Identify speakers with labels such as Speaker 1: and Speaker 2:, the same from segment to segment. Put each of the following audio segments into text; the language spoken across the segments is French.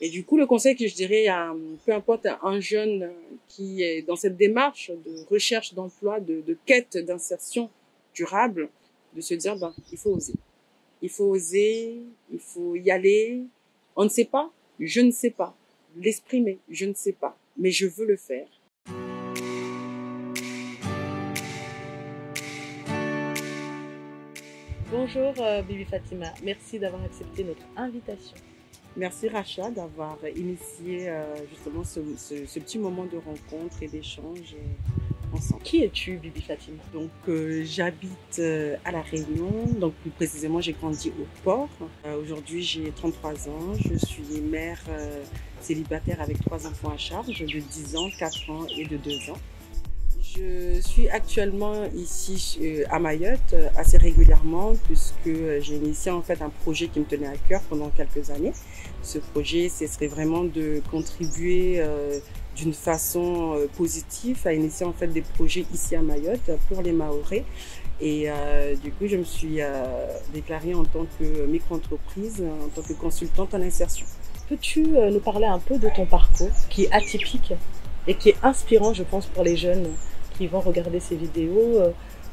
Speaker 1: Et du coup, le conseil que je dirais à, peu importe, un jeune qui est dans cette démarche de recherche d'emploi, de quête d'insertion durable, de se dire, ben, il faut oser. Il faut oser, il faut y aller. On ne sait pas, je ne sais pas. L'exprimer, je ne sais pas, mais je veux le faire.
Speaker 2: Bonjour Bibi Fatima, merci d'avoir accepté notre invitation.
Speaker 1: Merci Racha d'avoir initié justement ce petit moment de rencontre et d'échange ensemble.
Speaker 2: Qui es-tu Bibi Fatima?
Speaker 1: Donc j'habite à La Réunion, donc plus précisément j'ai grandi au port. Aujourd'hui j'ai 33 ans, je suis mère célibataire avec 3 enfants à charge de 10 ans, 4 ans et de 2 ans. Je suis actuellement ici à Mayotte assez régulièrement puisque j'ai initié en fait un projet qui me tenait à cœur pendant quelques années. Ce projet, ce serait vraiment de contribuer d'une façon positive à initier en fait des projets ici à Mayotte pour les Mahorais. Et du coup, je me suis déclarée en tant que micro-entreprise, en tant que consultante en insertion.
Speaker 2: Peux-tu nous parler un peu de ton parcours qui est atypique et qui est inspirant, je pense, pour les jeunes qui vont regarder ces vidéos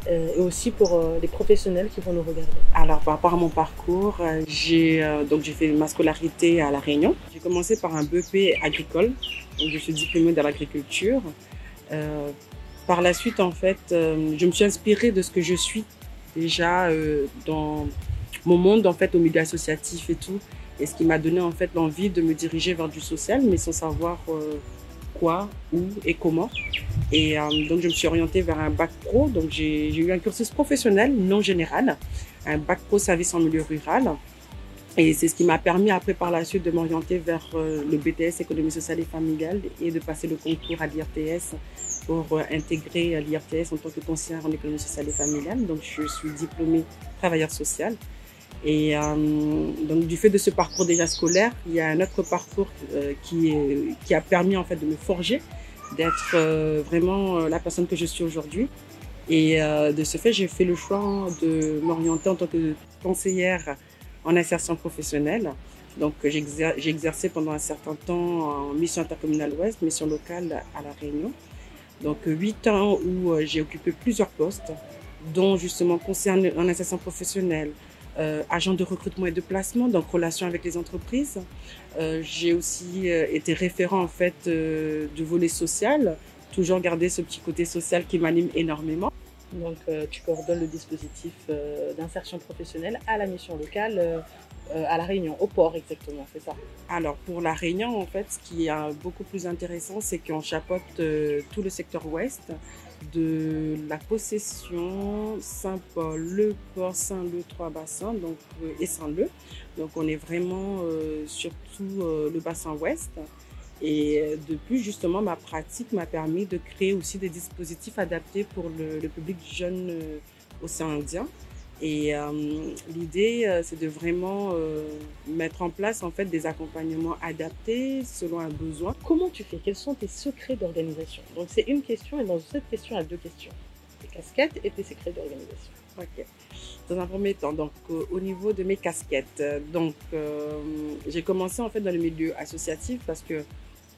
Speaker 2: et aussi pour les professionnels qui vont nous regarder?
Speaker 1: Alors, par rapport à mon parcours, j'ai fait ma scolarité à La Réunion. J'ai commencé par un BEP agricole, donc je suis diplômée dans l'agriculture. Par la suite, en fait, je me suis inspirée de ce que je suis déjà dans mon monde, en fait, au milieu associatif et tout, et ce qui m'a donné en fait l'envie de me diriger vers du social, mais sans savoir quoi, où et comment. Et donc, je me suis orientée vers un bac pro. Donc, j'ai eu un cursus professionnel non général, un bac pro service en milieu rural. Et c'est ce qui m'a permis après par la suite de m'orienter vers le BTS économie sociale et familiale et de passer le concours à l'IRTS pour intégrer l'IRTS en tant que conseillère en économie sociale et familiale. Donc, je suis diplômée travailleur social. Et donc du fait de ce parcours déjà scolaire, il y a un autre parcours qui a permis en fait de me forger, d'être vraiment la personne que je suis aujourd'hui. Et de ce fait, j'ai fait le choix de m'orienter en tant que conseillère en insertion professionnelle. Donc j'ai exercé pendant un certain temps en mission intercommunale ouest, mission locale à La Réunion. Donc 8 ans où j'ai occupé plusieurs postes, dont justement conseiller en insertion professionnelle, agent de recrutement et de placement, donc relation avec les entreprises. J'ai aussi été référent en fait du volet social, toujours garder ce petit côté social qui m'anime énormément.
Speaker 2: Donc tu coordonnes le dispositif d'insertion professionnelle à la mission locale à La Réunion, au port exactement, c'est ça?
Speaker 1: Alors pour La Réunion, en fait, ce qui est beaucoup plus intéressant, c'est qu'on chapeaute tout le secteur ouest, de la Possession, Saint-Paul, Le Port, Saint-Leu, Trois-Bassins donc, et Saint-Leu. Donc on est vraiment sur tout le bassin ouest. Et depuis, justement, ma pratique m'a permis de créer aussi des dispositifs adaptés pour le public jeune océan Indien. Et l'idée, c'est de vraiment mettre en place en fait des accompagnements adaptés selon un besoin.
Speaker 2: Comment tu fais? Quels sont tes secrets d'organisation? Donc c'est une question et dans cette question, il y a deux questions. Tes casquettes et tes secrets d'organisation.
Speaker 1: Ok. Dans un premier temps, donc au niveau de mes casquettes, j'ai commencé en fait dans le milieu associatif parce que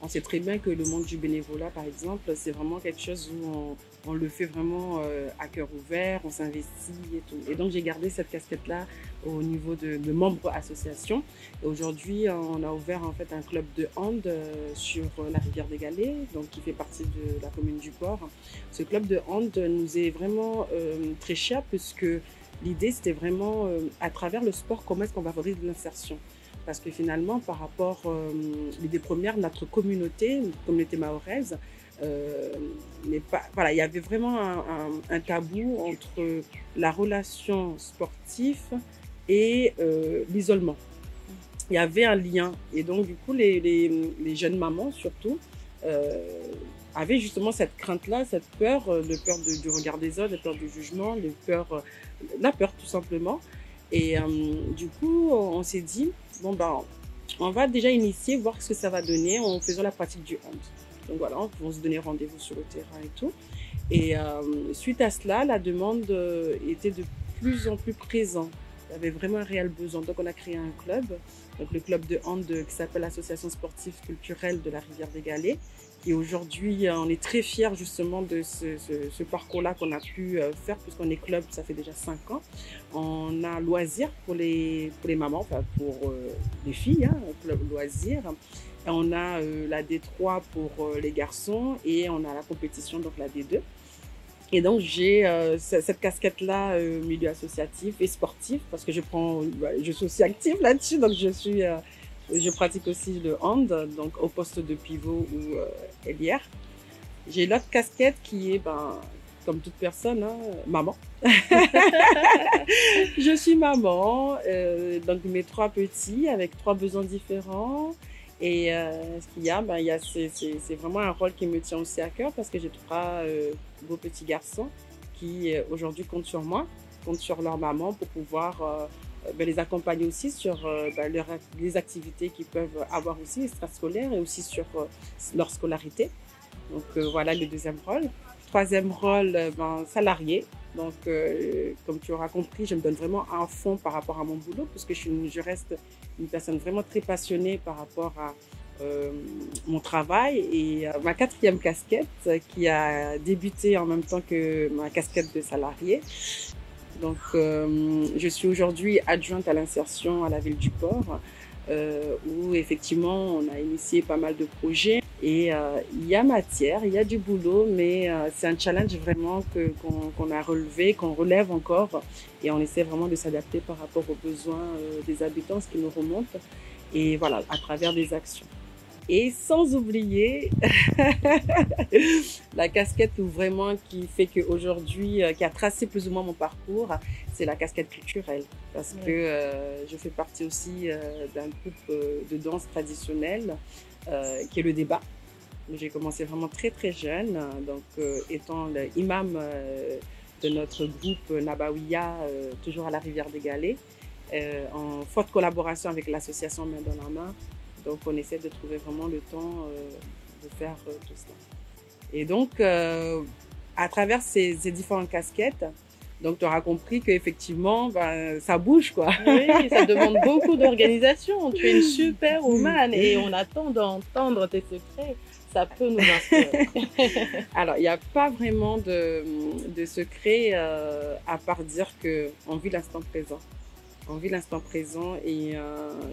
Speaker 1: on sait très bien que le monde du bénévolat, par exemple, c'est vraiment quelque chose où on le fait vraiment à cœur ouvert, on s'investit et tout. Et donc, j'ai gardé cette casquette-là au niveau de membres associations. Et aujourd'hui, on a ouvert en fait un club de hand sur la rivière des Galets, donc qui fait partie de la commune du Port. Ce club de hand nous est vraiment très cher puisque l'idée, c'était vraiment à travers le sport, comment est-ce qu'on va favoriser l'insertion. Parce que finalement, par rapport à l'idée première, notre communauté mahoraise, voilà, il y avait vraiment un tabou entre la relation sportive et l'isolement. Il y avait un lien. Et donc, du coup, les jeunes mamans, surtout, avaient justement cette crainte-là, cette peur, peur du regard des autres, la peur du jugement, la peur tout simplement. Et du coup, on s'est dit, bon ben, on va déjà initier, voir ce que ça va donner en faisant la pratique du hand. Donc voilà, on va se donner rendez-vous sur le terrain et tout. Et suite à cela, la demande était de plus en plus présente Il y avait vraiment un réel besoin. Donc on a créé un club, donc le club de hand qui s'appelle l'Association sportive culturelle de la Rivière des Galets. Et aujourd'hui, on est très fiers justement de ce parcours-là qu'on a pu faire, puisqu'on est club, ça fait déjà 5 ans. On a loisirs pour les mamans, enfin pour les filles, hein, club loisirs. Et on a la D3 pour les garçons et on a la compétition, donc la D2. Et donc j'ai cette casquette-là milieu associatif et sportif, parce que je suis aussi active là-dessus, donc je pratique aussi le hand, donc au poste de pivot ou ailière. J'ai l'autre casquette qui est, comme toute personne, hein, maman. Je suis maman, donc mes 3 petits avec 3 besoins différents. Et ce qu'il y a, c'est vraiment un rôle qui me tient aussi à cœur, parce que j'ai 3 beaux petits garçons qui aujourd'hui comptent sur moi, comptent sur leur maman pour pouvoir les accompagner aussi sur les activités qu'ils peuvent avoir aussi extrascolaires et aussi sur leur scolarité. Donc voilà le 2e rôle. 3e rôle, salarié. Donc comme tu auras compris, je me donne vraiment à fond par rapport à mon boulot, parce que je reste une personne vraiment très passionnée par rapport à mon travail. Et ma 4e casquette qui a débuté en même temps que ma casquette de salarié. Donc, je suis aujourd'hui adjointe à l'insertion à la ville du Port, où effectivement on a initié pas mal de projets. Et il y a matière, il y a du boulot, mais c'est un challenge vraiment qu'on a relevé, qu'on relève encore. Et on essaie vraiment de s'adapter par rapport aux besoins des habitants, ce qui nous remonte. Et voilà, à travers des actions. Et sans oublier la casquette vraiment qui fait qu'aujourd'hui, qui a tracé plus ou moins mon parcours, c'est la casquette culturelle. Parce que je fais partie aussi d'un groupe de danse traditionnelle qui est le débat. J'ai commencé vraiment très très jeune, donc étant l'imam de notre groupe Nabawiya, toujours à la Rivière des Galets, en forte collaboration avec l'association Main dans la Main. Donc, on essaie de trouver vraiment le temps de faire tout cela. Et donc, à travers ces différentes casquettes, donc tu auras compris qu'effectivement, ça bouge, quoi.
Speaker 2: Oui, ça demande beaucoup d'organisation. Tu es une super woman et on attend d'entendre tes secrets. Ça peut nous inspirer.
Speaker 1: Alors, il n'y a pas vraiment de secret à part dire qu'on vit l'instant présent. On vit l'instant présent et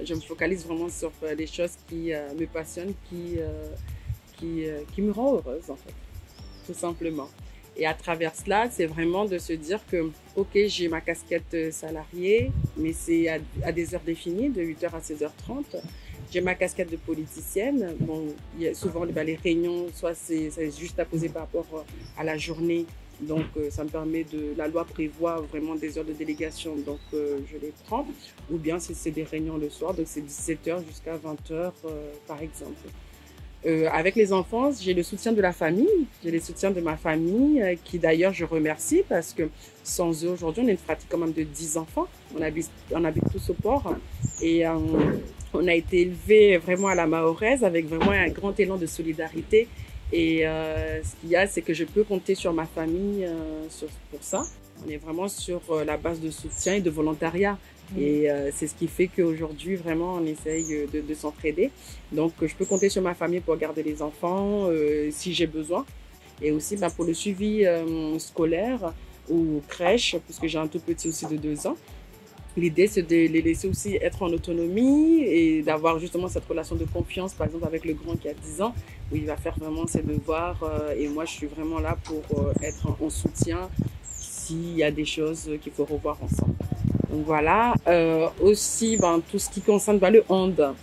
Speaker 1: je me focalise vraiment sur les choses qui me passionnent, qui me rendent heureuse, en fait, tout simplement. Et à travers cela, c'est vraiment de se dire que, ok, j'ai ma casquette salariée, mais c'est à des heures définies, de 8h à 16h30. J'ai ma casquette de politicienne. Bon, il y a souvent les réunions, soit c'est juste à poser par rapport à la journée. Donc, ça me permet la loi prévoit vraiment des heures de délégation, donc je les prends. Ou bien si c'est des réunions le soir, donc c'est 17h jusqu'à 20h par exemple. Avec les enfants, j'ai le soutien de la famille, j'ai le soutien de ma famille, qui d'ailleurs je remercie, parce que sans eux aujourd'hui, on est une fratrie quand même de 10 enfants. On habite tous au Port et on a été élevés vraiment à la mahoraise avec vraiment un grand élan de solidarité. Et ce qu'il y a, c'est que je peux compter sur ma famille pour ça. On est vraiment sur la base de soutien et de volontariat. Et c'est ce qui fait qu'aujourd'hui, vraiment, on essaye de s'entraider. Donc, je peux compter sur ma famille pour garder les enfants si j'ai besoin. Et aussi pour le suivi scolaire ou crèche, puisque j'ai un tout petit aussi de 2 ans. L'idée, c'est de les laisser aussi être en autonomie et d'avoir justement cette relation de confiance, par exemple avec le grand qui a 10 ans, où il va faire vraiment ses devoirs. Et moi, je suis vraiment là pour être en soutien s'il y a des choses qu'il faut revoir ensemble. Donc voilà. Aussi, tout ce qui concerne le hand.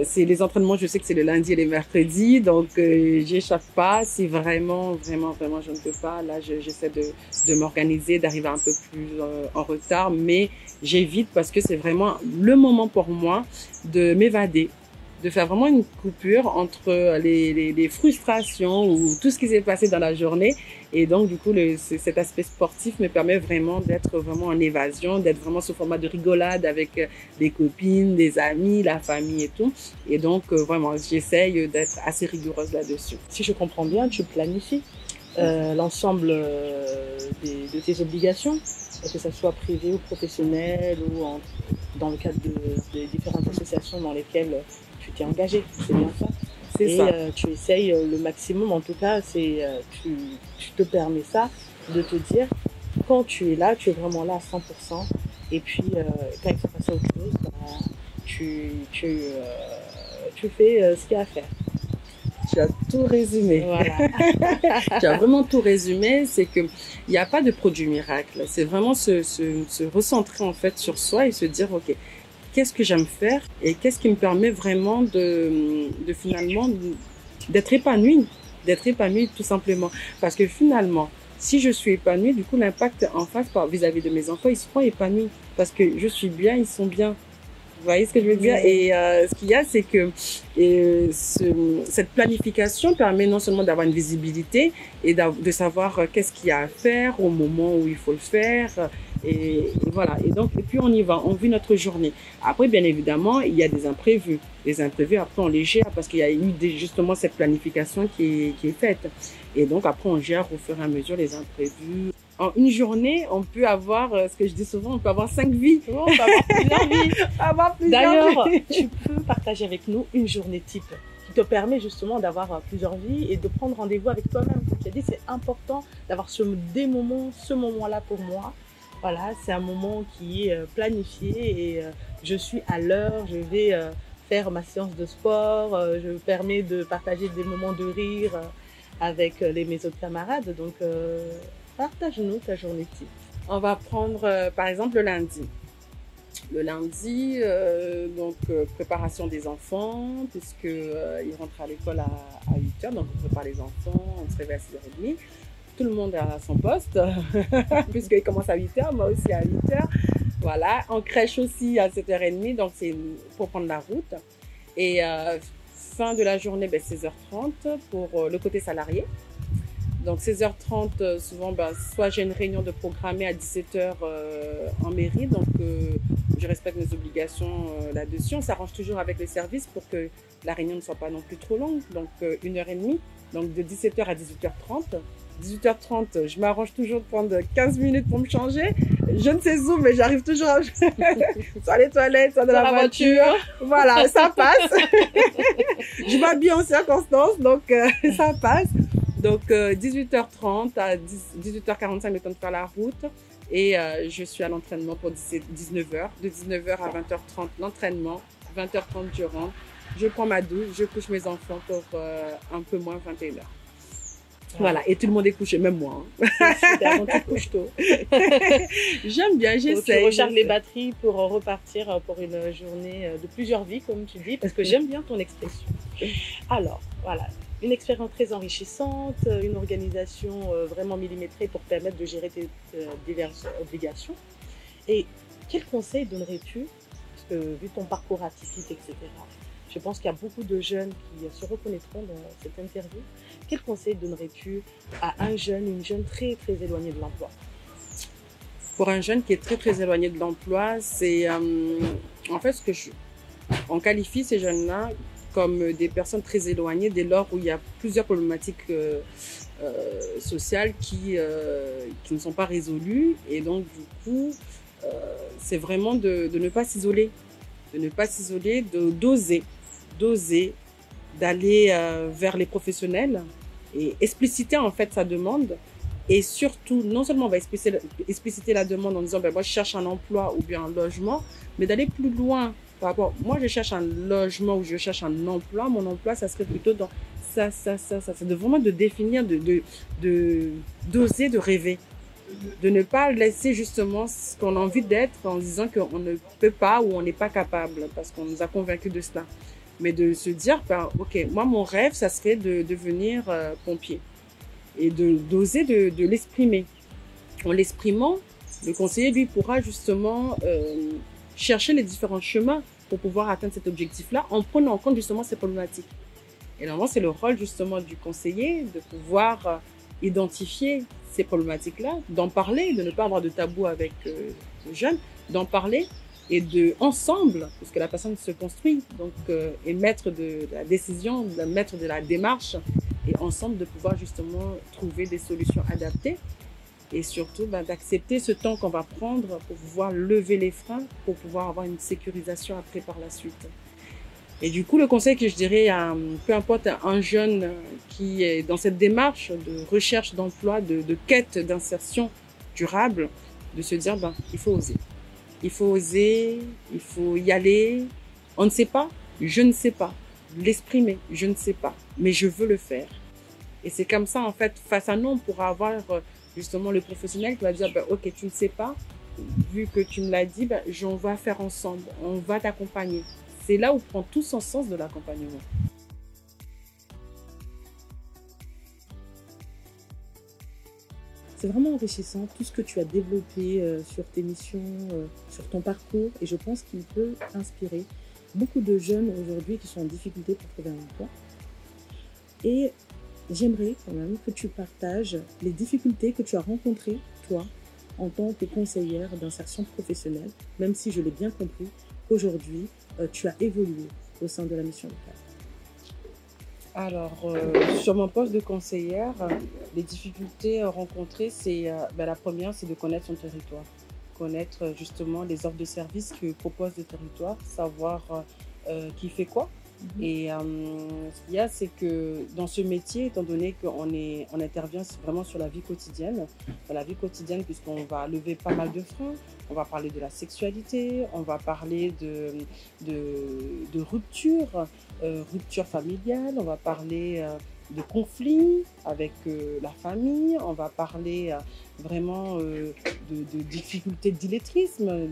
Speaker 1: C'est les entraînements, je sais que c'est le lundi et les mercredis, donc j'échappe pas. Si vraiment je ne peux pas, là j'essaie de m'organiser, d'arriver un peu plus en retard, mais j'évite parce que c'est vraiment le moment pour moi de m'évader, de faire vraiment une coupure entre les frustrations ou tout ce qui s'est passé dans la journée. Et donc, du coup, cet aspect sportif me permet vraiment d'être vraiment en évasion, d'être vraiment sous format de rigolade avec des copines, des amis, la famille et tout. Et donc, vraiment, j'essaye d'être assez rigoureuse là-dessus.
Speaker 2: Si je comprends bien, tu planifies. l'ensemble de tes obligations, que ce soit privé ou professionnel ou dans le cadre des différentes associations dans lesquelles tu t'es engagé. C'est bien ça.
Speaker 1: C'est ça.
Speaker 2: Tu essayes le maximum, en tout cas, tu te permets ça, de te dire, quand tu es là, tu es vraiment là à 100%. Et puis, quand il faut passer à autre chose, bah, tu fais ce qu'il y a à faire.
Speaker 1: Tu as tout résumé.
Speaker 2: Voilà.
Speaker 1: Tu as vraiment tout résumé. C'est que il n'y a pas de produit miracle. C'est vraiment se recentrer en fait sur soi et se dire, ok, qu'est-ce que j'aime faire et qu'est-ce qui me permet vraiment de finalement d'être épanouie tout simplement. Parce que finalement, si je suis épanouie, du coup, l'impact en face vis-à-vis de mes enfants, ils seront épanouis parce que je suis bien, ils sont bien. Vous voyez ce que je veux dire? Et ce qu'il y a, c'est que cette planification permet non seulement d'avoir une visibilité et de savoir qu'est-ce qu'il y a à faire au moment où il faut le faire. Et voilà. Et donc, et puis on y va, on vit notre journée. Après, bien évidemment, il y a des imprévus. Les imprévus, après, on les gère parce qu'il y a eu justement cette planification qui est faite. Et donc, après, on gère au fur et à mesure les imprévus. En une journée, on peut avoir, ce que je dis souvent, on peut avoir 5 vies.
Speaker 2: On peut avoir plusieurs vies. D'ailleurs,
Speaker 1: vies.
Speaker 2: tu peux partager avec nous une journée type qui te permet justement d'avoir plusieurs vies et de prendre rendez-vous avec toi-même. Comme tu as dit, c'est important d'avoir ce moment-là pour moi. Voilà, c'est un moment qui est planifié et je suis à l'heure, je vais faire ma séance de sport, je me permets de partager des moments de rire avec mes autres camarades. Donc, partage-nous ta journée type.
Speaker 1: On va prendre par exemple le lundi. Le lundi, préparation des enfants, puisque ils rentrent à l'école à 8h, donc on prépare les enfants, on se réveille à 6h30. Tout le monde est à son poste, puisqu'il commence à 8h, moi aussi à 8h. Voilà, en crèche aussi à 7h30, donc c'est pour prendre la route. Et fin de la journée, 16h30 pour le côté salarié. Donc 16h30, souvent, soit j'ai une réunion de programmée à 17h en mairie, donc je respecte mes obligations là-dessus. On s'arrange toujours avec les services pour que la réunion ne soit pas non plus trop longue, donc 1h30, donc de 17h à 18h30. 18h30, je m'arrange toujours de prendre 15 minutes pour me changer. Je ne sais où, mais j'arrive toujours à... soit les toilettes, soit dans la voiture. Voilà, ça passe. Je m'habille en circonstance, donc ça passe. Donc 18h30 à 18h45, le temps de faire la route. Et je suis à l'entraînement pour 19h. De 19h à 20h30, l'entraînement. 20h30, je rentre. Je prends ma douche, je couche mes enfants pour un peu moins 21h. Voilà, et tout le monde est couché, même moi.
Speaker 2: Super, donc tu couches tôt.
Speaker 1: J'aime bien, j'essaie.
Speaker 2: Tu recharges les batteries pour repartir pour une journée de plusieurs vies, comme tu dis, parce que j'aime bien ton expression. Alors, voilà, une expérience très enrichissante, une organisation vraiment millimétrée pour permettre de gérer tes diverses obligations. Et quel conseil donnerais-tu, parce que vu ton parcours atypique, etc., je pense qu'il y a beaucoup de jeunes qui se reconnaîtront dans cette interview. Quel conseil donnerais-tu à un jeune, une jeune très, très éloignée de l'emploi?
Speaker 1: Pour un jeune qui est très, très éloigné de l'emploi, c'est en fait on qualifie ces jeunes-là comme des personnes très éloignées dès lors où il y a plusieurs problématiques sociales qui ne sont pas résolues. Et donc, du coup, c'est vraiment de ne pas s'isoler. De ne pas s'isoler, d'oser, d'aller vers les professionnels et expliciter en fait sa demande. Et surtout, non seulement on va expliciter la demande en disant moi je cherche un emploi ou bien un logement, mais d'aller plus loin par rapport, moi je cherche un logement ou je cherche un emploi, mon emploi ça serait plutôt dans ça. C'est vraiment de définir, d'oser, de rêver. De ne pas laisser justement ce qu'on a envie d'être en disant qu'on ne peut pas ou on n'est pas capable parce qu'on nous a convaincus de cela. Mais de se dire, ok, moi mon rêve, ça serait de devenir pompier et d'oser de l'exprimer. En l'exprimant, le conseiller, lui, pourra justement chercher les différents chemins pour pouvoir atteindre cet objectif-là en prenant en compte justement ces problématiques. Et normalement, c'est le rôle justement du conseiller de pouvoir identifier ces problématiques-là, d'en parler, de ne pas avoir de tabou avec le jeune, d'en parler et ensemble, parce que la personne se construit, donc est maître de la décision, maître de la démarche, et ensemble de pouvoir justement trouver des solutions adaptées et surtout d'accepter ce temps qu'on va prendre pour pouvoir lever les freins, pour pouvoir avoir une sécurisation après par la suite. Et du coup, le conseil que je dirais à peu importe un jeune qui est dans cette démarche de recherche d'emploi, de quête d'insertion durable, de se dire il faut oser. Il faut oser, il faut y aller. On ne sait pas, je ne sais pas. L'exprimer, je ne sais pas, mais je veux le faire. Et c'est comme ça, en fait, face à nous, on pourra avoir justement le professionnel qui va dire ok, tu ne sais pas, vu que tu me l'as dit, on va faire ensemble, on va t'accompagner. C'est là où prend tout son sens de l'accompagnement.
Speaker 2: C'est vraiment enrichissant tout ce que tu as développé sur tes missions, sur ton parcours, et je pense qu'il peut inspirer beaucoup de jeunes aujourd'hui qui sont en difficulté pour trouver un emploi. Et j'aimerais quand même que tu partages les difficultés que tu as rencontrées, toi, en tant que conseillère d'insertion professionnelle, même si je l'ai bien compris qu'aujourd'hui, tu as évolué au sein de la mission locale.
Speaker 1: Alors, sur mon poste de conseillère, les difficultés rencontrées, c'est la première, c'est de connaître son territoire. Connaître justement les offres de services que propose le territoire, savoir qui fait quoi. Et ce qu'il y a, c'est que dans ce métier, étant donné qu'on intervient vraiment sur la vie quotidienne, puisqu'on va lever pas mal de freins, on va parler de la sexualité, on va parler de rupture, rupture familiale, on va parler de conflits avec la famille, on va parler vraiment de difficultés d'illettrisme,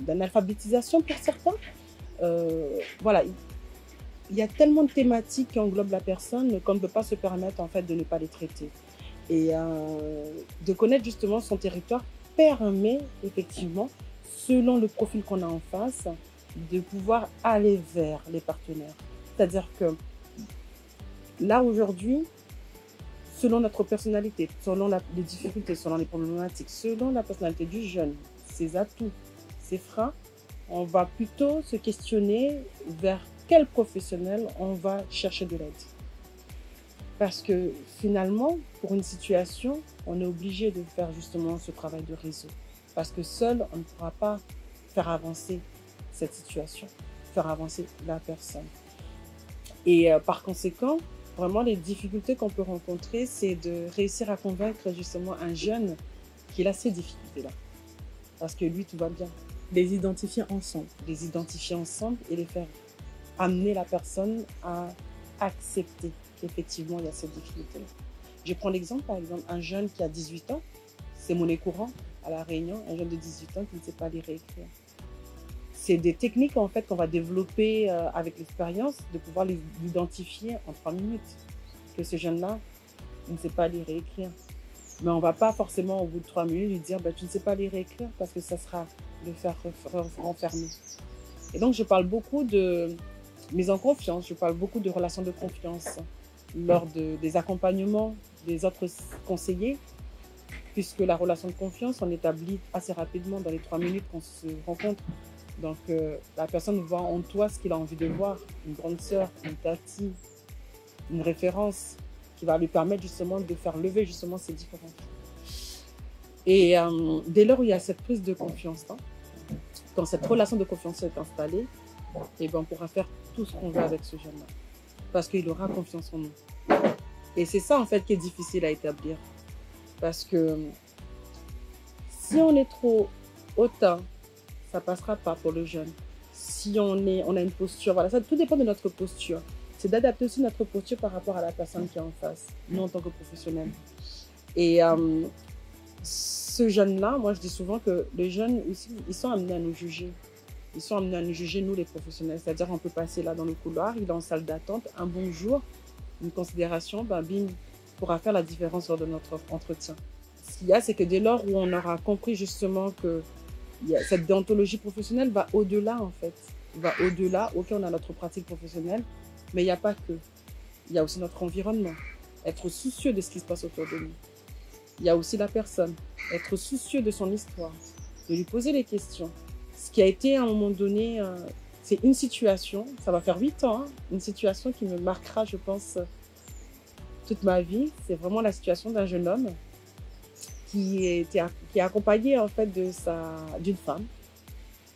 Speaker 1: d'analphabétisation pour certains. Voilà. Il y a tellement de thématiques qui englobent la personne qu'on ne peut pas se permettre en fait de ne pas les traiter. Et de connaître justement son territoire permet effectivement, selon le profil qu'on a en face, de pouvoir aller vers les partenaires. C'est-à-dire que là aujourd'hui, selon notre personnalité, selon les difficultés, selon les problématiques, selon la personnalité du jeune, ses atouts, ses freins, on va plutôt se questionner vers quel professionnel on va chercher de l'aide. Parce que finalement, pour une situation, on est obligé de faire justement ce travail de réseau. Parce que seul, on ne pourra pas faire avancer cette situation, faire avancer la personne. Et par conséquent, vraiment les difficultés qu'on peut rencontrer, c'est de réussir à convaincre justement un jeune qu'il a ces difficultés-là. Parce que lui, tout va bien.
Speaker 2: Les identifier ensemble.
Speaker 1: Les identifier ensemble et les faire amener la personne à accepter qu'effectivement il y a cette difficulté-là. Je prends l'exemple, par exemple, un jeune qui a 18 ans, c'est monnaie courante à La Réunion, un jeune de 18 ans qui ne sait pas lire et écrire. C'est des techniques en fait qu'on va développer avec l'expérience, de pouvoir l'identifier en 3 minutes. Que ce jeune-là, il ne sait pas lire et écrire. Mais on ne va pas forcément au bout de 3 minutes lui dire tu ne sais pas lire et écrire parce que ça sera le faire renfermer. Et donc je parle beaucoup de mise en confiance, je parle beaucoup de relations de confiance lors des accompagnements des autres conseillers, puisque la relation de confiance, on établit assez rapidement dans les 3 minutes qu'on se rencontre. Donc la personne voit en toi ce qu'il a envie de voir, une grande sœur, une tati, une référence qui va lui permettre justement de faire lever justement ces différences. Et dès lors où il y a cette prise de confiance, quand cette relation de confiance est installée, et on pourra faire tout ce qu'on veut avec ce jeune-là. Parce qu'il aura confiance en nous. Et c'est ça en fait qui est difficile à établir. Parce que si on est trop hautain, ça ne passera pas pour le jeune. Si on a une posture, voilà, ça tout dépend de notre posture. C'est d'adapter aussi notre posture par rapport à la personne qui est en face, nous en tant que professionnels. Et ce jeune-là, moi je dis souvent que les jeunes, ils sont amenés à nous juger. Ils sont amenés à nous juger, nous les professionnels. C'est-à-dire qu'on peut passer là dans le couloir, il est en salle d'attente, un bonjour, une considération, bim, pourra faire la différence lors de notre entretien. Ce qu'il y a, c'est que dès lors où on aura compris justement que cette déontologie professionnelle va au-delà en fait. Va au-delà, ok, on a notre pratique professionnelle, mais il n'y a pas que. Il y a aussi notre environnement. Être soucieux de ce qui se passe autour de nous. Il y a aussi la personne. Être soucieux de son histoire. De lui poser les questions. Ce qui a été à un moment donné, c'est une situation, ça va faire 8 ans, une situation qui me marquera, je pense, toute ma vie, c'est vraiment la situation d'un jeune homme qui est accompagné en fait d'une femme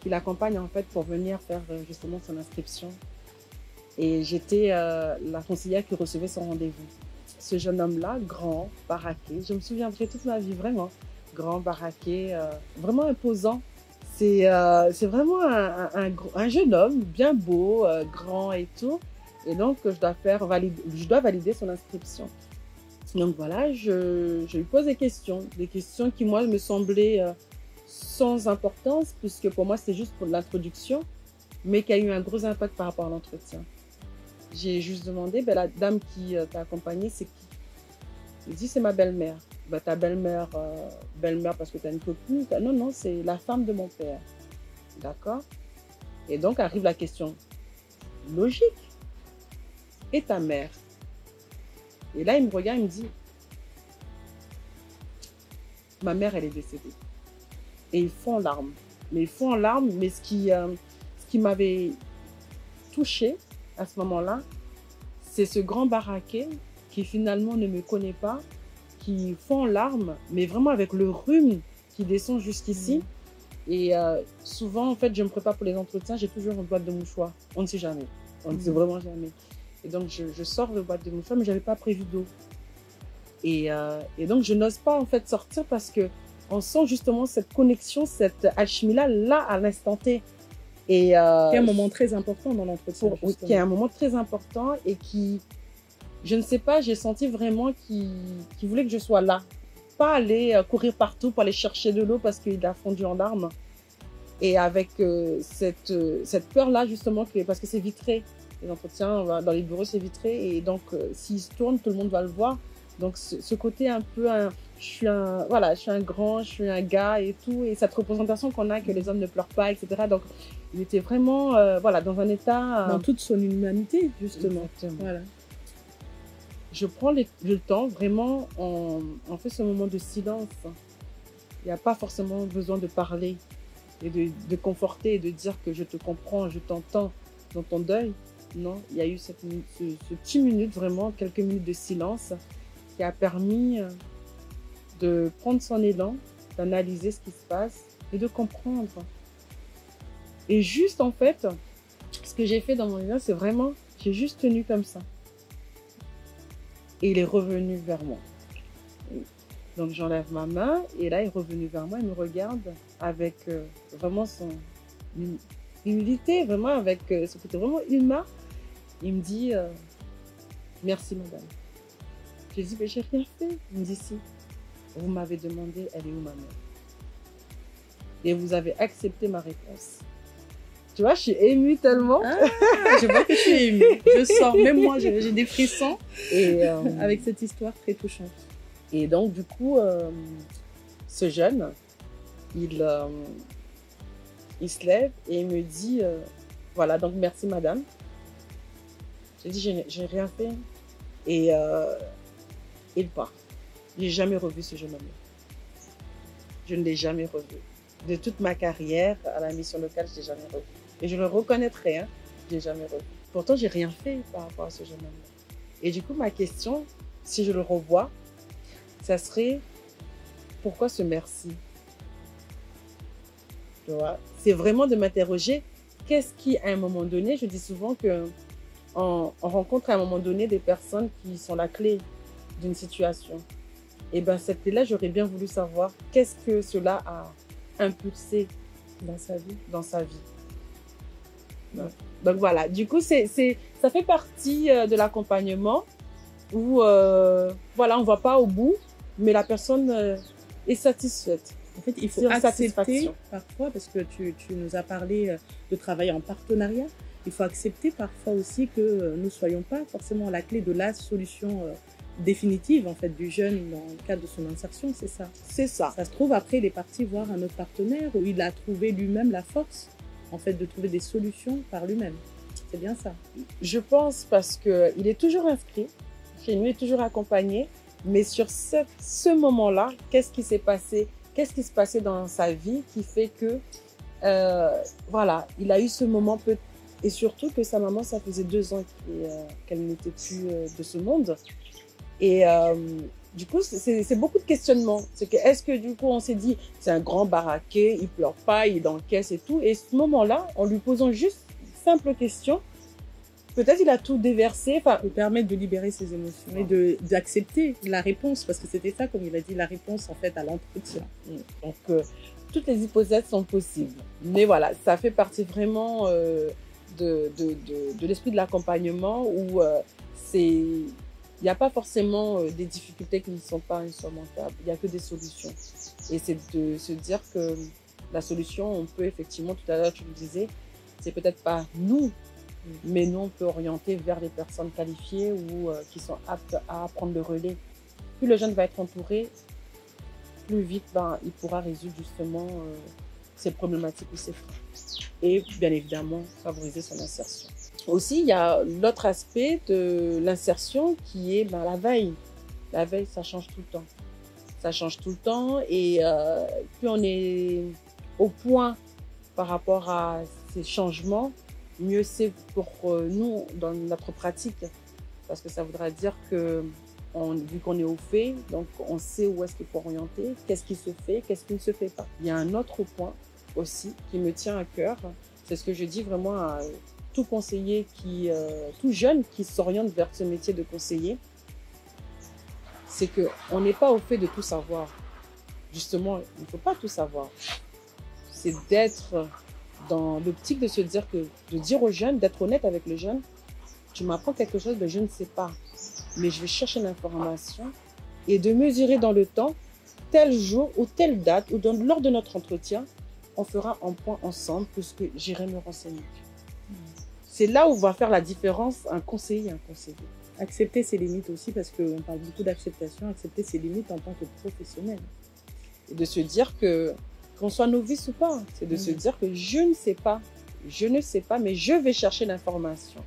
Speaker 1: qui l'accompagne en fait pour venir faire justement son inscription. Et j'étais la conseillère qui recevait son rendez-vous. Ce jeune homme-là, grand, baraqué, je me souviendrai toute ma vie, vraiment, grand, baraqué, vraiment imposant. C'est vraiment un jeune homme, bien beau, grand et tout. Et donc, je dois valider son inscription. Donc voilà, je lui pose des questions qui, moi, me semblaient sans importance, puisque pour moi, c'était juste pour l'introduction, mais qui a eu un gros impact par rapport à l'entretien. J'ai juste demandé, la dame qui t'a accompagnée, c'est qui? Il dit, c'est ma belle-mère. Ta belle-mère, belle-mère parce que tu as une copine? Non, non, c'est la femme de mon père. D'accord? Et donc arrive la question logique. Et ta mère? Et là, il me regarde, il me dit, ma mère, elle est décédée. Et il fond en larmes. Mais ce qui m'avait touchée à ce moment-là, c'est ce grand baraquet qui finalement ne me connaît pas, qui fond en larmes, mais vraiment avec le rhume qui descend jusqu'ici. Et souvent, en fait, je me prépare pour les entretiens, j'ai toujours une boîte de mouchoirs. On ne sait jamais. On ne sait vraiment jamais. Et donc, je sors de boîte de mouchoirs, mais je n'avais pas prévu d'eau. Et donc, je n'ose pas, en fait, sortir parce que on sent justement cette connexion, cette alchimie-là, là, à l'instant T. Et,
Speaker 2: qui est un moment très important dans l'entretien.
Speaker 1: Qui est un moment très important et qui, je ne sais pas, j'ai senti vraiment qu'il voulait que je sois là. Pas aller courir partout pour aller chercher de l'eau parce qu'il a fondu en larmes. Et avec cette peur-là, justement, parce que c'est vitré. Les entretiens dans les bureaux, c'est vitré. Et donc, s'il se tourne, tout le monde va le voir. Donc, ce côté un peu, je suis un grand, je suis un gars et tout. Et cette représentation qu'on a que les hommes ne pleurent pas, etc. Donc, il était vraiment, dans un état...
Speaker 2: dans toute son humanité, justement.
Speaker 1: Exactement.
Speaker 2: Voilà.
Speaker 1: Je prends le temps, vraiment, on fait ce moment de silence. Il n'y a pas forcément besoin de parler et de conforter et de dire que je te comprends, je t'entends dans ton deuil. Non, il y a eu ce petit minute, vraiment, quelques minutes de silence qui a permis de prendre son élan, d'analyser ce qui se passe et de comprendre. Et juste, en fait, ce que j'ai fait dans mon élan, c'est vraiment, j'ai juste tenu comme ça. Et il est revenu vers moi. Donc j'enlève ma main et là il est revenu vers moi, il me regarde avec vraiment son humilité, vraiment avec ce côté vraiment humain. Il me dit merci madame. Je lui dis mais j'ai rien fait. Il me dit si, vous m'avez demandé elle est où ma mère? Et vous avez accepté ma réponse. Tu vois, je suis émue tellement.
Speaker 2: Ah, je vois que tu es émue. Je sens, même moi, j'ai des frissons avec cette histoire très touchante.
Speaker 1: Et donc, du coup, ce jeune, il se lève et il me dit, voilà, donc merci madame. J'ai dit, j'ai rien fait. Et il part. Je n'ai jamais revu ce jeune homme. Je ne l'ai jamais revu. De toute ma carrière à la mission locale, je ne l'ai jamais revu. Et je le reconnaîtrai, hein, je ne l'ai jamais revu. Pourtant, je n'ai rien fait par rapport à ce jeune homme. Et du coup, ma question, si je le revois, ça serait pourquoi ce merci? Tu vois, c'est vraiment de m'interroger qu'est-ce qui, à un moment donné, je dis souvent qu'on rencontre à un moment donné des personnes qui sont la clé d'une situation. Et bien, cette clé-là, j'aurais bien voulu savoir qu'est-ce que cela a impulsé
Speaker 2: dans sa vie.
Speaker 1: Donc voilà, du coup, ça fait partie de l'accompagnement où, voilà, on ne voit pas au bout, mais la personne est satisfaite.
Speaker 2: En fait, il faut accepter parfois, parce que tu nous as parlé de travailler en partenariat, il faut accepter parfois aussi que nous ne soyons pas forcément la clé de la solution définitive en fait, du jeune dans le cadre de son insertion, c'est ça?
Speaker 1: C'est ça.
Speaker 2: Ça se trouve, après, il est parti voir un autre partenaire où il a trouvé lui-même la force en fait, de trouver des solutions par lui-même. C'est bien ça?
Speaker 1: Je pense parce qu'il est toujours inscrit, chez nous, il est toujours accompagné, mais sur ce moment-là, qu'est-ce qui s'est passé? Qu'est-ce qui se passait dans sa vie qui fait que, voilà, il a eu ce moment, et surtout que sa maman, ça faisait 2 ans qu'elle n'était plus de ce monde. Et du coup, c'est beaucoup de questionnements. C'est que, est-ce que du coup, on s'est dit, c'est un grand baraquet, il pleure pas, il encaisse et tout. Et ce moment-là, en lui posant juste simple question, peut-être il a tout déversé. Enfin,
Speaker 2: Lui permettre de libérer ses émotions et d'accepter la réponse, parce que c'était ça, comme il a dit, la réponse en fait à l'entretien.
Speaker 1: donc, toutes les hypothèses sont possibles. Mais voilà, ça fait partie vraiment de l'esprit de l'accompagnement où il n'y a pas forcément des difficultés qui ne sont pas insurmontables. Il n'y a que des solutions. Et c'est de se dire que la solution, on peut effectivement, tout à l'heure tu le disais, c'est peut-être pas nous, mais nous, on peut orienter vers les personnes qualifiées ou qui sont aptes à prendre le relais. Plus le jeune va être entouré, plus vite il pourra résoudre justement ses problématiques ou ses freins. Et bien évidemment, favoriser son insertion. Aussi, il y a l'autre aspect de l'insertion qui est la veille. La veille, ça change tout le temps. Ça change tout le temps et plus on est au point par rapport à ces changements, mieux c'est pour nous dans notre pratique. Parce que ça voudra dire que vu qu'on est au fait, donc on sait où est-ce qu'il faut orienter, qu'est-ce qui se fait, qu'est-ce qui ne se fait pas. Il y a un autre point aussi qui me tient à cœur. C'est ce que je dis vraiment à tout conseiller tout jeune qui s'oriente vers ce métier de conseiller, c'est qu'on n'est pas au fait de tout savoir. Justement, il ne faut pas tout savoir. C'est d'être dans l'optique de se dire de dire aux jeunes, d'être honnête avec le jeune, tu m'apprends quelque chose que je ne sais pas, mais je vais chercher l'information et de mesurer dans le temps, tel jour ou telle date, ou lors de notre entretien, on fera un point ensemble puisque j'irai me renseigner. C'est là où va faire la différence un conseiller et un conseiller.
Speaker 2: Accepter ses limites aussi, parce qu'on parle beaucoup d'acceptation, accepter ses limites en tant que professionnel.
Speaker 1: Et de se dire qu'on soit novice ou pas, c'est de se dire que je ne sais pas, mais je vais chercher l'information.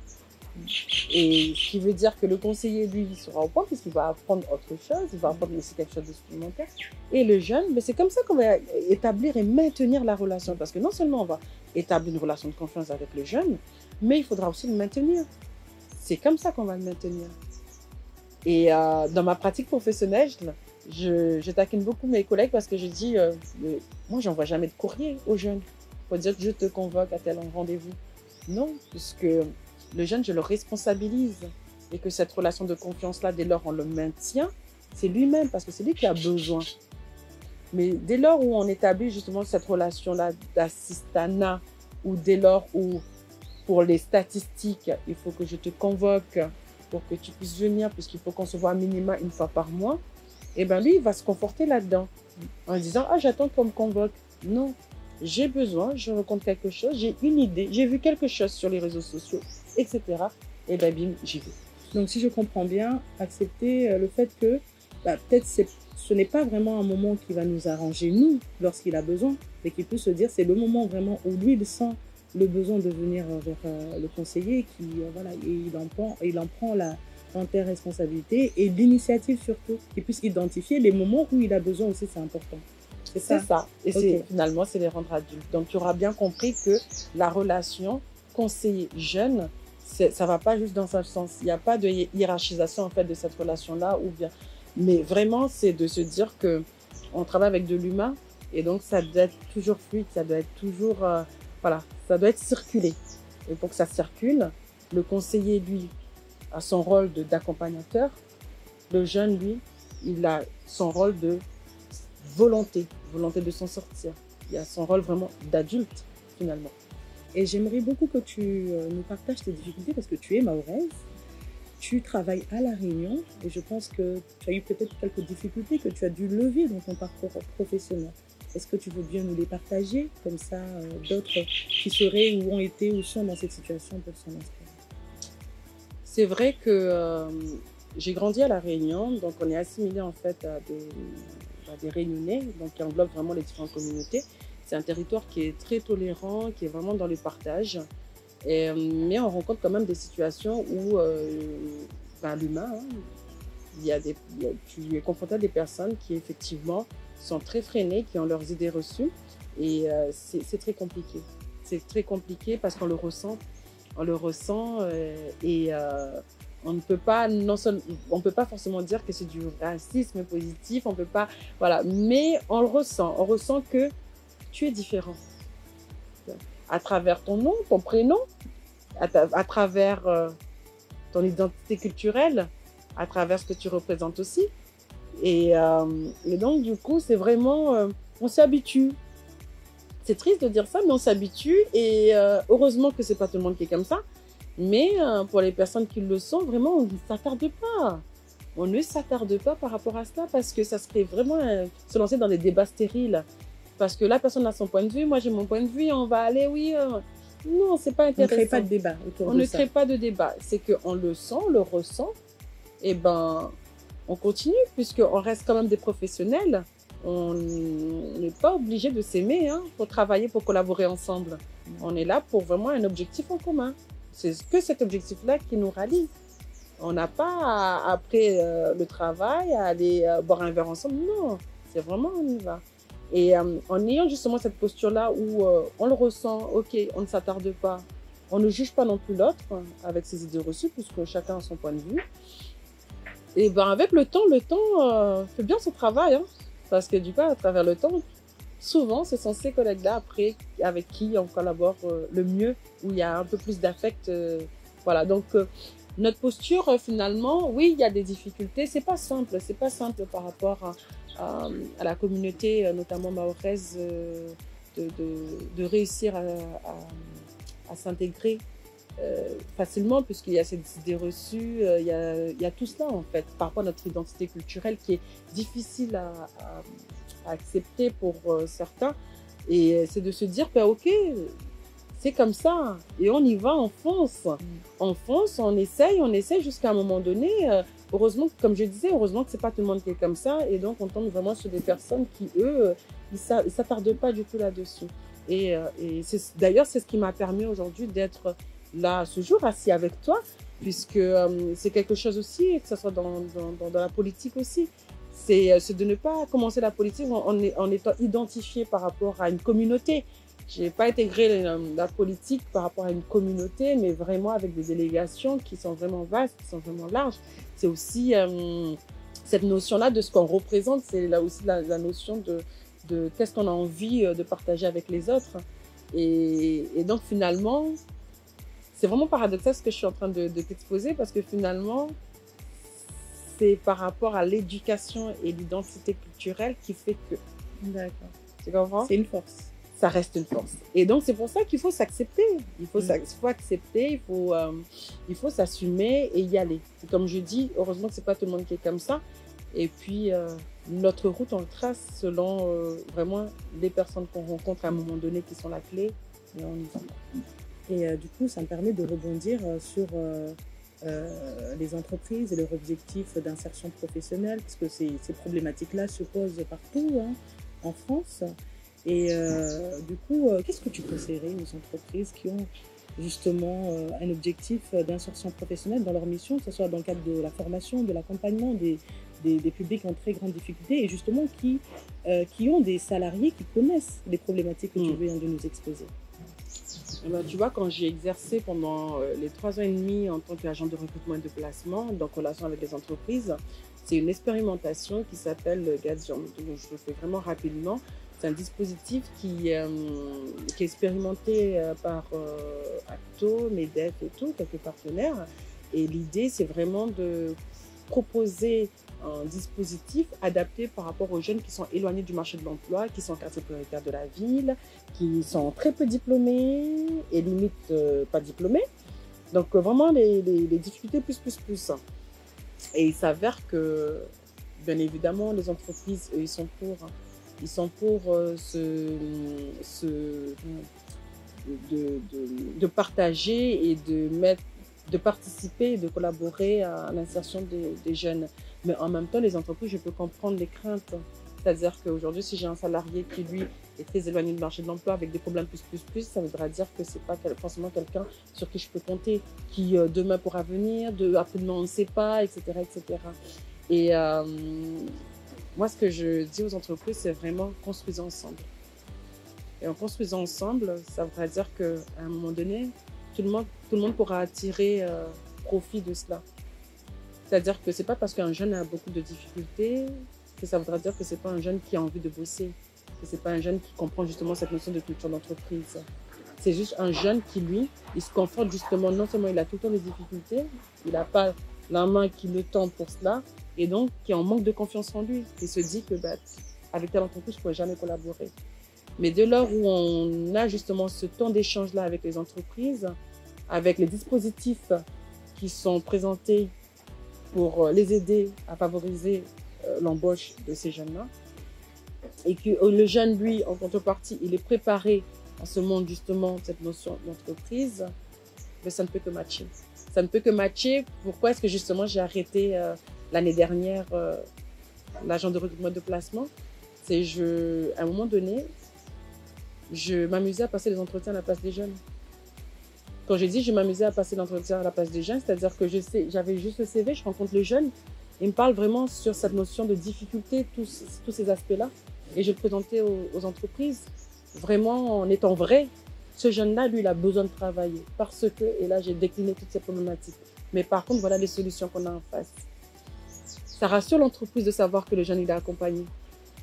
Speaker 1: Et ce qui veut dire que le conseiller, lui, il sera au point puisqu'il va apprendre autre chose, il va apprendre aussi quelque chose de supplémentaire. Et le jeune, c'est comme ça qu'on va établir et maintenir la relation. Parce que non seulement on va établir une relation de confiance avec le jeune, mais il faudra aussi le maintenir. C'est comme ça qu'on va le maintenir. Et dans ma pratique professionnelle, je taquine beaucoup mes collègues parce que je dis, moi, j'envoie jamais de courrier aux jeunes. Il faut dire que je te convoque à tel rendez-vous. Non, puisque le jeune, je le responsabilise. Et que cette relation de confiance-là, dès lors on le maintient, c'est lui-même, parce que c'est lui qui a besoin. Mais dès lors où on établit justement cette relation-là d'assistanat, ou dès lors où, pour les statistiques, il faut que je te convoque pour que tu puisses venir, puisqu'il faut qu'on se voit à minima une fois par mois, et bien lui, il va se conforter là-dedans, en disant « Ah, j'attends qu'on me convoque. » Non, j'ai besoin, je rencontre quelque chose, j'ai une idée, j'ai vu quelque chose sur les réseaux sociaux, etc. Et bien, bim, j'y vais.
Speaker 2: Donc, si je comprends bien, accepter le fait que peut-être ce n'est pas vraiment un moment qui va nous arranger, nous, lorsqu'il a besoin, mais qu'il peut se dire c'est le moment vraiment où lui, il sent le besoin de venir vers le conseiller voilà, et il en prend l'entière responsabilité et l'initiative surtout, qu'il puisse identifier les moments où il a besoin aussi, c'est important.
Speaker 1: C'est ça. Et okay. Finalement, c'est les rendre adultes. Donc, tu auras bien compris que la relation conseiller-jeune, ça ne va pas juste dans un sens. Il n'y a pas de hiérarchisation en fait, de cette relation-là. Mais vraiment, c'est de se dire qu'on travaille avec de l'humain et donc ça doit être toujours fluide, ça doit être toujours... voilà, ça doit être circulé. Et pour que ça circule, le conseiller, lui, a son rôle d'accompagnateur. Le jeune, lui, il a son rôle de volonté de s'en sortir. Il a son rôle vraiment d'adulte, finalement.
Speaker 2: Et j'aimerais beaucoup que tu nous partages tes difficultés parce que tu es mahoraise, tu travailles à La Réunion et je pense que tu as eu peut-être quelques difficultés que tu as dû lever dans ton parcours professionnel. Est-ce que tu veux bien nous les partager? Comme ça, d'autres qui seraient ou ont été ou sont dans cette situation peuvent s'en inspirer.
Speaker 1: C'est vrai que j'ai grandi à La Réunion, donc on est assimilé en fait à des Réunionnais, donc qui englobe vraiment les différentes communautés. C'est un territoire qui est très tolérant, qui est vraiment dans le partage. Mais on rencontre quand même des situations où l'humain, tu es confronté à des personnes qui effectivement sont très freinées, qui ont leurs idées reçues. Et c'est très compliqué. C'est très compliqué parce qu'on le ressent. On le ressent et On ne peut pas, on peut pas forcément dire que c'est du racisme positif, on peut pas, voilà. Mais on le ressent, on ressent que tu es différent. À travers ton nom, ton prénom, à travers ton identité culturelle, à travers ce que tu représentes aussi. Et donc, du coup, c'est vraiment, on s'habitue. C'est triste de dire ça, mais on s'habitue. Et heureusement que c'est pas tout le monde qui est comme ça. Mais pour les personnes qui le sont, vraiment, on ne s'attarde pas. On ne s'attarde pas par rapport à cela parce que ça serait vraiment se lancer dans des débats stériles. Parce que la personne a son point de vue, moi j'ai mon point de vue, et on va aller, oui. Non, c'est pas intéressant.
Speaker 2: On ne crée pas de débat autour de ça.
Speaker 1: On ne crée pas de débat. C'est qu'on le sent, on le ressent. Et ben, on continue puisqu'on reste quand même des professionnels. On n'est pas obligé de s'aimer, hein, pour travailler, pour collaborer ensemble. On est là pour vraiment un objectif en commun. C'est que cet objectif-là qui nous rallie. On n'a pas, après le travail, à aller boire un verre ensemble. Non, c'est vraiment on y va. Et en ayant justement cette posture-là où on le ressent, ok, on ne s'attarde pas, on ne juge pas non plus l'autre avec ses idées reçues, puisque chacun a son point de vue. Et ben avec le temps fait bien son travail, hein, parce que du coup, à travers le temps, souvent, ce sont ces collègues-là après avec qui on collabore le mieux, où il y a un peu plus d'affect. Voilà, donc notre posture, finalement, oui, il y a des difficultés. C'est pas simple par rapport à la communauté, notamment mahoraise, de réussir à s'intégrer facilement, puisqu'il y a ces idées reçues, il y a tout cela en fait, par rapport à notre identité culturelle qui est difficile à accepter pour certains. Et c'est de se dire, bah, ok, c'est comme ça, et on y va, on fonce. On fonce, on essaye jusqu'à un moment donné. Heureusement, comme je disais, heureusement que c'est pas tout le monde qui est comme ça, et donc on tombe vraiment sur des personnes qui, eux, ils s'attardent pas du tout là-dessus. Et d'ailleurs, c'est ce qui m'a permis aujourd'hui d'être là ce jour, assis avec toi, puisque c'est quelque chose aussi, que ce soit dans la politique aussi, c'est de ne pas commencer la politique en étant identifié par rapport à une communauté. Je n'ai pas intégré la politique par rapport à une communauté, mais vraiment avec des délégations qui sont vraiment vastes, qui sont vraiment larges. C'est aussi cette notion-là de ce qu'on représente, c'est là aussi la notion de qu'est-ce qu'on a envie de partager avec les autres. Et donc finalement, c'est vraiment paradoxal ce que je suis en train de t'exposer, parce que finalement, c'est par rapport à l'éducation et l'identité culturelle qui fait que.
Speaker 2: D'accord.
Speaker 1: Tu comprends?
Speaker 2: C'est une force.
Speaker 1: Ça reste une force. Et donc, c'est pour ça qu'il faut s'accepter. Il faut accepter, il faut s'assumer et y aller. Et comme je dis, heureusement que c'est pas tout le monde qui est comme ça. Et puis, notre route, on le trace selon vraiment les personnes qu'on rencontre à un moment donné qui sont la clé. Et on y va.
Speaker 2: Et du coup, ça me permet de rebondir sur les entreprises et leurs objectifs d'insertion professionnelle, parce que ces problématiques-là se posent partout, hein, en France. Et du coup, qu'est-ce que tu conseillerais aux entreprises qui ont justement un objectif d'insertion professionnelle dans leur mission, que ce soit dans le cadre de la formation, de l'accompagnement des publics en très grande difficulté, et justement qui ont des salariés qui connaissent les problématiques que tu viens de nous exposer?
Speaker 1: Ben, tu vois, quand j'ai exercé pendant les 3 ans et demi en tant qu'agent de recrutement et de placement, donc relation avec les entreprises, c'est une expérimentation qui s'appelle Gazium. Donc, je le fais vraiment rapidement. C'est un dispositif qui est expérimenté par Acto, MEDEF et tout, quelques partenaires. Et l'idée, c'est vraiment de proposer un dispositif adapté par rapport aux jeunes qui sont éloignés du marché de l'emploi, qui sont en quartier prioritaire de la ville, qui sont très peu diplômés et limite pas diplômés. Donc vraiment les difficultés plus. Et il s'avère que, bien évidemment, les entreprises, eux, ils sont pour de partager et de participer et de collaborer à l'insertion des jeunes. Mais en même temps, les entreprises, je peux comprendre les craintes. C'est-à-dire qu'aujourd'hui, si j'ai un salarié qui, lui, est très éloigné du marché de l'emploi avec des problèmes plus, ça voudra dire que c'est pas forcément quelqu'un sur qui je peux compter, qui demain pourra venir, après-demain on ne sait pas, etc., etc. Et moi, ce que je dis aux entreprises, c'est vraiment construisons ensemble. Et en construisant ensemble, ça voudra dire qu'à un moment donné, tout le monde pourra tirer profit de cela. C'est-à-dire que c'est pas parce qu'un jeune a beaucoup de difficultés que ça voudra dire que c'est pas un jeune qui a envie de bosser, que c'est pas un jeune qui comprend justement cette notion de culture d'entreprise. C'est juste un jeune qui, lui, il se confronte justement, non seulement il a tout le temps des difficultés, il n'a pas la main qui le tend pour cela, et donc qui est en manque de confiance en lui. Il se dit que avec telle entreprise, je ne pourrais jamais collaborer. Mais dès lors où on a justement ce temps d'échange-là avec les entreprises, avec les dispositifs qui sont présentés pour les aider à favoriser l'embauche de ces jeunes-là, et que le jeune, lui, en contrepartie, il est préparé à ce monde justement, cette notion d'entreprise, mais ça ne peut que matcher. Ça ne peut que matcher. Pourquoi est-ce que justement j'ai arrêté l'année dernière l'agent de recrutement de placement? C'est à un moment donné, je m'amusais à passer les entretiens à la place des jeunes. Quand je dis je m'amusais à passer l'entretien à la place des jeunes, c'est-à-dire que j'avais juste le CV, je rencontre le jeune, il me parle vraiment sur cette notion de difficulté, tous ces aspects-là, et je le présentais aux entreprises, vraiment en étant vrai. Ce jeune-là, lui, il a besoin de travailler parce que, et là j'ai décliné toutes ces problématiques, mais par contre, voilà les solutions qu'on a en face. Ça rassure l'entreprise de savoir que le jeune, il est accompagné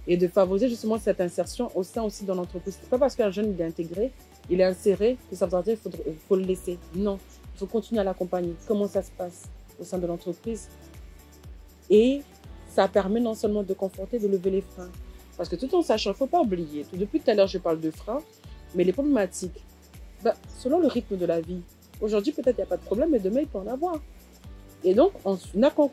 Speaker 1: et de favoriser justement cette insertion au sein aussi de l'entreprise. C'est pas parce qu'un jeune, il est intégré, il est inséré, que ça veut dire qu'il faut le laisser. Non, il faut continuer à l'accompagner. Comment ça se passe au sein de l'entreprise? Et ça permet non seulement de conforter, de lever les freins. Parce que tout en sachant, il ne faut pas oublier, depuis tout à l'heure, je parle de freins, mais les problématiques, selon le rythme de la vie, aujourd'hui, peut-être il n'y a pas de problème, mais demain, il peut en avoir. Et donc,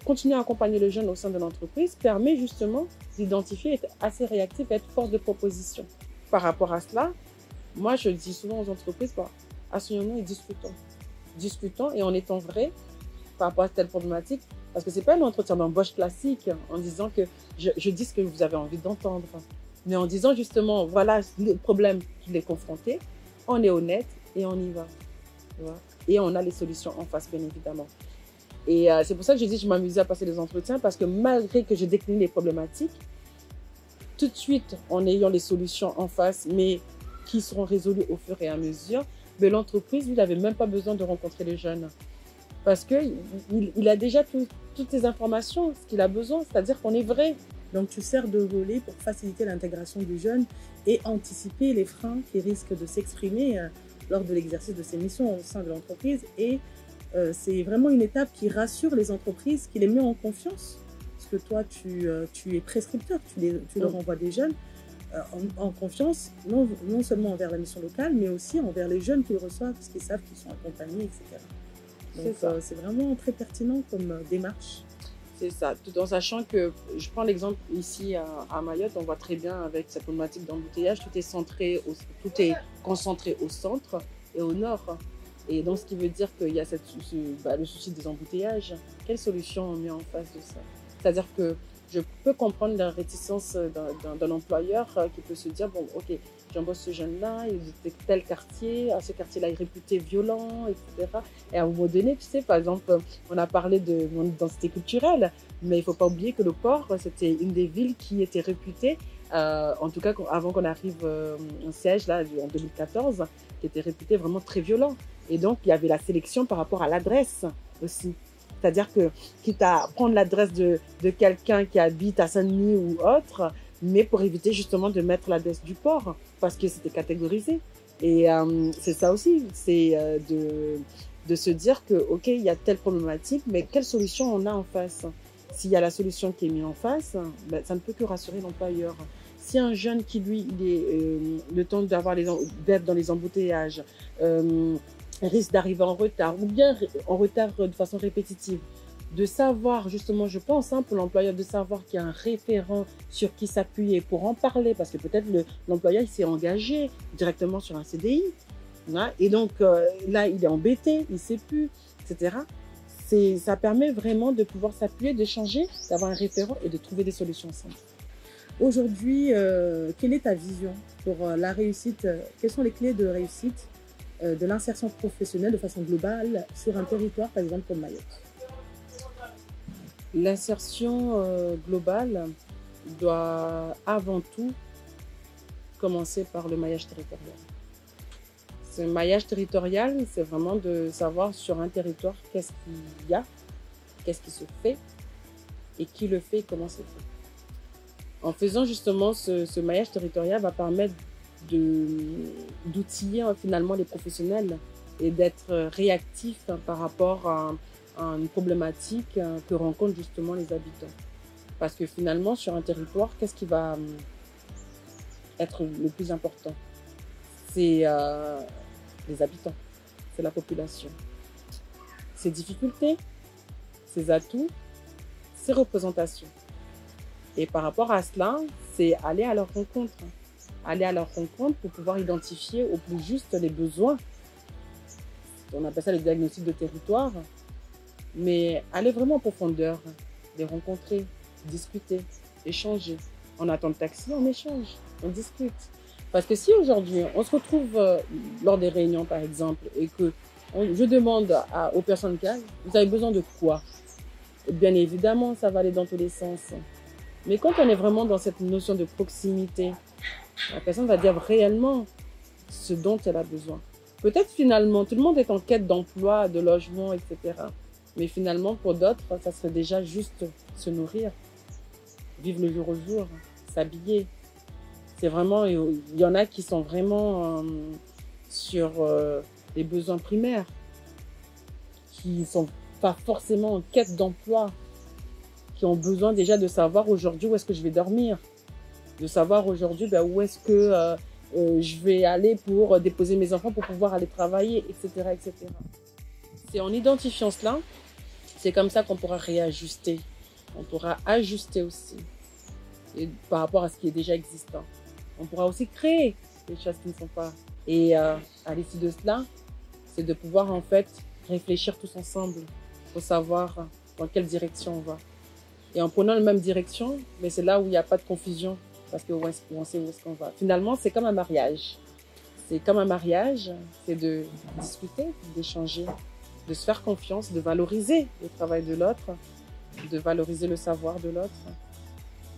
Speaker 1: continuer à accompagner le jeune au sein de l'entreprise permet justement d'identifier, être assez réactif et être force de proposition. Par rapport à cela, moi, je dis souvent aux entreprises, asseyons-nous et discutons. Discutons et en étant vrai par rapport à telle problématique, parce que ce n'est pas un entretien d'embauche classique en disant que je dis ce que vous avez envie d'entendre, mais en disant justement, voilà le problème qu'il est confronté, on est honnête et on y va. Tu vois, et on a les solutions en face, bien évidemment. Et c'est pour ça que je dis que je m'amusais à passer les entretiens, parce que malgré que je décline les problématiques, tout de suite, en ayant les solutions en face, mais qui seront résolues au fur et à mesure, mais l'entreprise, lui, n'avait même pas besoin de rencontrer les jeunes. Parce qu'il a déjà toutes les informations, ce qu'il a besoin, c'est-à-dire qu'on est vrai.
Speaker 2: Donc tu sers de relais pour faciliter l'intégration du jeune et anticiper les freins qui risquent de s'exprimer lors de l'exercice de ses missions au sein de l'entreprise. Et c'est vraiment une étape qui rassure les entreprises, qui les met en confiance. Parce que toi, tu es prescripteur, tu leur envoies des jeunes en confiance, non seulement envers la mission locale, mais aussi envers les jeunes qu'ils reçoivent, parce qu'ils savent qu'ils sont accompagnés, etc. Donc c'est vraiment très pertinent comme démarche.
Speaker 1: C'est ça, tout en sachant que, je prends l'exemple ici à Mayotte, on voit très bien avec cette problématique d'embouteillage, tout est concentré au centre et au nord. Et donc, ce qui veut dire qu'il y a le souci des embouteillages. Quelle solution on met en face de ça? C'est-à-dire que je peux comprendre la réticence d'un employeur qui peut se dire, bon, ok, j'embauche ce jeune-là, il est de tel quartier, ce quartier-là est réputé violent, etc. Et à un moment donné, tu sais, par exemple, on a parlé de d'identité culturelle, mais il ne faut pas oublier que le port, c'était une des villes qui était réputée, en tout cas avant qu'on arrive au siège, là, en 2014, qui était réputée vraiment très violent. Et donc, il y avait la sélection par rapport à l'adresse aussi. C'est-à-dire que, quitte à prendre l'adresse de quelqu'un qui habite à Saint-Denis ou autre, mais pour éviter justement de mettre l'adresse du port, parce que c'était catégorisé. Et c'est ça aussi, c'est de se dire que, ok, il y a telle problématique, mais quelle solution on a en face? S'il y a la solution qui est mise en face, ça ne peut que rassurer l'employeur. Si un jeune qui, lui, il est le temps d'être dans les embouteillages, risque d'arriver en retard, ou bien en retard de façon répétitive, de savoir justement, je pense, pour l'employeur, de savoir qu'il y a un référent sur qui s'appuyer pour en parler, parce que peut-être l'employeur il s'est engagé directement sur un CDI, hein, et donc là il est embêté, il ne sait plus, etc. Ça permet vraiment de pouvoir s'appuyer, d'échanger, d'avoir un référent et de trouver des solutions simples.
Speaker 2: Aujourd'hui, quelle est ta vision pour la réussite? Quelles sont les clés de réussite de l'insertion professionnelle de façon globale sur un territoire, par exemple, comme Mayotte?
Speaker 1: L'insertion globale doit avant tout commencer par le maillage territorial. Ce maillage territorial, c'est vraiment de savoir sur un territoire qu'est-ce qu'il y a qu'est-ce qui se fait et qui le fait et comment c'est fait. En faisant justement ce maillage territorial va permettre d'outiller finalement les professionnels et d'être réactifs par rapport à une problématique que rencontrent justement les habitants. Parce que finalement, sur un territoire, qu'est-ce qui va être le plus important? C'est les habitants, c'est la population. Ses difficultés, ses atouts, ses représentations. Et par rapport à cela, c'est aller à leur rencontre. Aller à leur rencontre pour pouvoir identifier au plus juste les besoins. On appelle ça le diagnostic de territoire. Mais aller vraiment en profondeur, les rencontrer, discuter, échanger. On attend le taxi, on échange, on discute. Parce que si aujourd'hui, on se retrouve lors des réunions, par exemple, et que je demande aux personnes qui vous avez besoin de quoi? Bien évidemment, ça va aller dans tous les sens. Mais quand on est vraiment dans cette notion de proximité, la personne va dire réellement ce dont elle a besoin. Peut-être finalement, tout le monde est en quête d'emploi, de logement, etc. Mais finalement, pour d'autres, ça serait déjà juste se nourrir, vivre le jour au jour, s'habiller. C'est vraiment, il y en a qui sont vraiment sur les besoins primaires, qui ne sont pas forcément en quête d'emploi, qui ont besoin déjà de savoir aujourd'hui où est-ce que je vais dormir, de savoir aujourd'hui où est-ce que je vais aller pour déposer mes enfants pour pouvoir aller travailler, etc., etc. C'est en identifiant cela, c'est comme ça qu'on pourra réajuster, on pourra ajuster aussi et par rapport à ce qui est déjà existant. On pourra aussi créer des choses qui ne sont pas. Et à l'issue de cela, c'est de pouvoir en fait réfléchir tous ensemble pour savoir dans quelle direction on va. Et en prenant la même direction, mais c'est là où il n'y a pas de confusion parce qu'on sait où est-ce qu'on va. Finalement, c'est comme un mariage. C'est comme un mariage, c'est de discuter, d'échanger, de se faire confiance, de valoriser le travail de l'autre, de valoriser le savoir de l'autre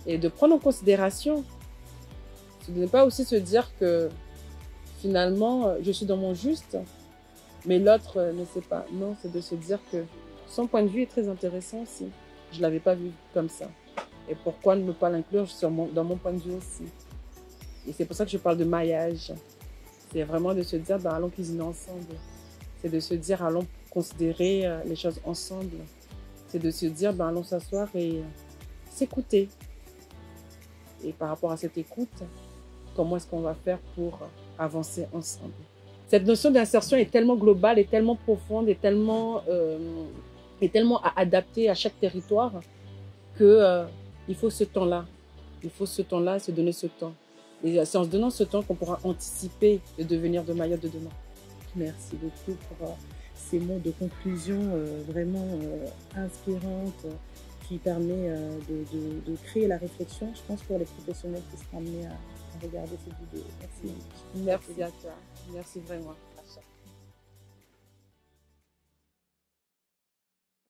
Speaker 1: et de prendre en considération. De ne pas aussi se dire que finalement, je suis dans mon juste, mais l'autre ne sait pas. Non, c'est de se dire que son point de vue est très intéressant aussi. Je ne l'avais pas vu comme ça. Et pourquoi ne pas l'inclure dans mon point de vue aussi? Et c'est pour ça que je parle de maillage. C'est vraiment de se dire, allons cuisiner ensemble. C'est de se dire, allons considérer les choses ensemble. C'est de se dire, allons s'asseoir et s'écouter. Et par rapport à cette écoute, comment est-ce qu'on va faire pour avancer ensemble? Cette notion d'insertion est tellement globale, et tellement profonde, et tellement à adapter à chaque territoire que il faut ce temps-là. Il faut ce temps-là, se donner ce temps. Et c'est en se donnant ce temps qu'on pourra anticiper le devenir de Mayotte de demain.
Speaker 2: Merci beaucoup pour ces mots de conclusion vraiment inspirantes qui permet de créer la réflexion, je pense, pour les professionnels qui seront amenés à regarder cette vidéo. Merci.
Speaker 1: Merci à toi. Merci vraiment.